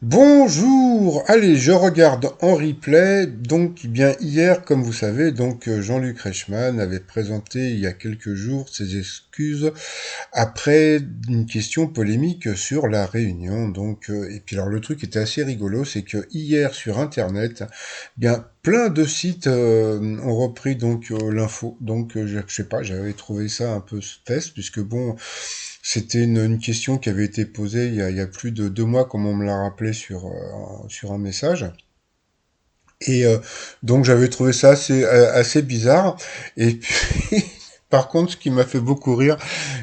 Bonjour! Allez, je regarde en replay. Donc, eh bien hier, comme vous savez, Jean-Luc Reichmann avait présenté il y a quelques jours ses excuses après une question polémique sur la Réunion. Et puis alors le truc était assez rigolo, c'est que hier sur Internet, bien plein de sites ont repris l'info. Je sais pas, j'avais trouvé ça un peu space puisque bon. C'était une question qui avait été posée il y a plus de 2 mois, comme on me l'a rappelé sur un message. Et donc j'avais trouvé ça assez bizarre. Et puis, par contre, ce qui m'a fait beaucoup rire,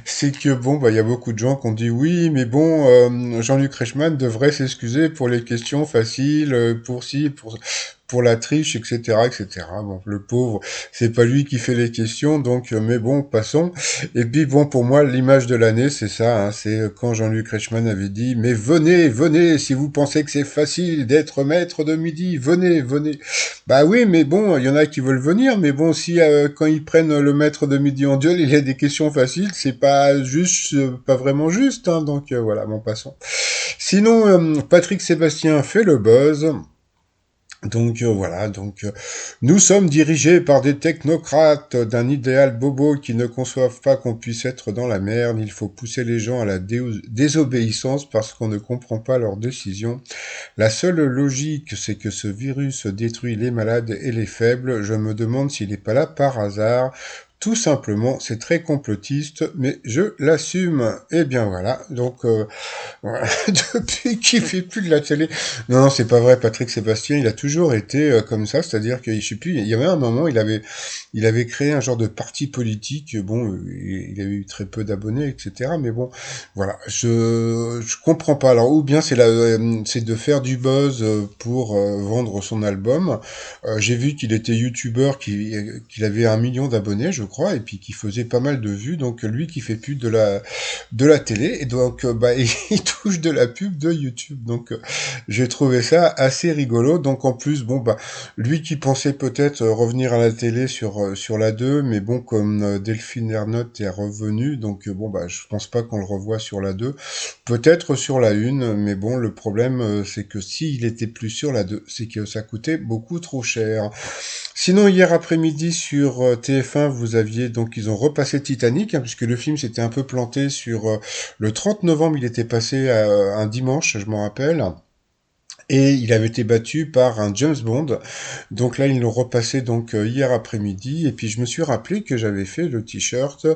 c'est que bon, bah, il y a beaucoup de gens qui ont dit oui, mais bon, Jean-Luc Reichmann devrait s'excuser pour les questions faciles, pour la triche, etc., etc. Bon, le pauvre, c'est pas lui qui fait les questions, mais bon, passons. Et puis bon, pour moi, l'image de l'année, c'est ça, hein, c'est quand Jean-Luc Reichmann avait dit, mais venez, venez, si vous pensez que c'est facile d'être maître de midi, venez, venez. Bah oui, mais bon, il y en a qui veulent venir, mais bon, si quand ils prennent le maître de midi en duel, il y a des questions faciles, c'est pas juste, pas vraiment juste, hein, voilà, bon, passons. Sinon, Patrick Sébastien fait le buzz. Nous sommes dirigés par des technocrates d'un idéal bobo qui ne conçoivent pas qu'on puisse être dans la merde. Il faut pousser les gens à la désobéissance parce qu'on ne comprend pas leurs décisions. La seule logique, c'est que ce virus détruit les malades et les faibles. Je me demande s'il n'est pas là par hasard. Tout simplement, c'est très complotiste, mais je l'assume. Et bien voilà, voilà. Depuis qu'il fait plus de la télé. Non, non, c'est pas vrai. Patrick Sébastien, il a toujours été comme ça, c'est-à-dire que je sais plus. Il y avait un moment, il avait créé un genre de parti politique. Bon, il avait eu très peu d'abonnés, etc. Mais bon, voilà. Je comprends pas. Alors, ou bien c'est de faire du buzz pour vendre son album. J'ai vu qu'il était youtubeur, qu'il avait 1 million d'abonnés, je crois, et puis qu'il faisait pas mal de vues. Donc lui qui fait plus de la télé, et bah, il touche de la pub de YouTube. J'ai trouvé ça assez rigolo. Donc en plus, bon bah, lui qui pensait peut-être revenir à la télé sur la 2, mais bon, comme Delphine Ernotte est revenu, bon bah, je pense pas qu'on le revoit sur la 2. Peut-être sur la 1, mais bon, le problème, c'est que s'il était plus sur la 2, c'est que ça coûtait beaucoup trop cher. Sinon, hier après-midi sur TF1, ils ont repassé Titanic, hein, puisque le film s'était un peu planté sur le 30 novembre, il était passé un dimanche, je m'en rappelle. Et il avait été battu par un James Bond. Donc là, ils l'ont repassé hier après-midi. Et puis je me suis rappelé que j'avais fait le t-shirt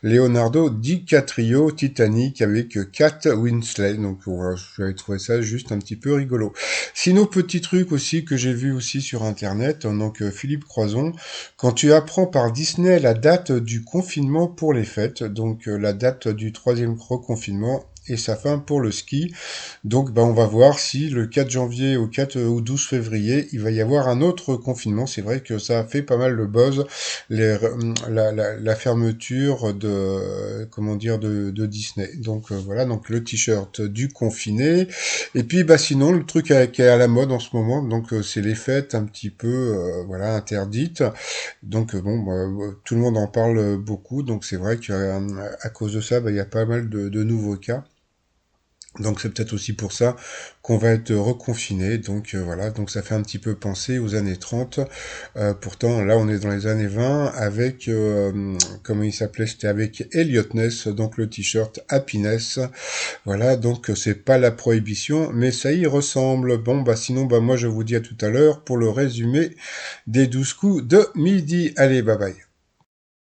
Leonardo DiCaprio Titanic avec Kate Winslet. Donc voilà, j'avais trouvé ça juste un petit peu rigolo. Sinon, petit truc aussi que j'ai vu aussi sur Internet. Philippe Croison, quand tu apprends par Disney la date du confinement pour les fêtes, la date du troisième reconfinement et sa fin pour le ski. Bah, on va voir si le 4 janvier au 4 ou 12 février, il va y avoir un autre confinement. C'est vrai que ça a fait pas mal le buzz, la fermeture comment dire, de Disney. Voilà, donc le t-shirt du confiné. Et puis, bah, sinon, le truc qui est à la mode en ce moment, c'est les fêtes un petit peu, voilà, interdites. Tout le monde en parle beaucoup. Donc, c'est vrai qu'à cause de ça, bah, il y a pas mal de nouveaux cas. Donc c'est peut-être aussi pour ça qu'on va être reconfiné. Voilà, donc ça fait un petit peu penser aux années 30. Pourtant là on est dans les années 20 avec comment il s'appelait, c'était avec Elliot Ness, donc le t-shirt Happiness. Voilà, donc c'est pas la prohibition, mais ça y ressemble. Bon bah sinon bah moi je vous dis à tout à l'heure pour le résumé des 12 coups de midi. Allez, bye bye.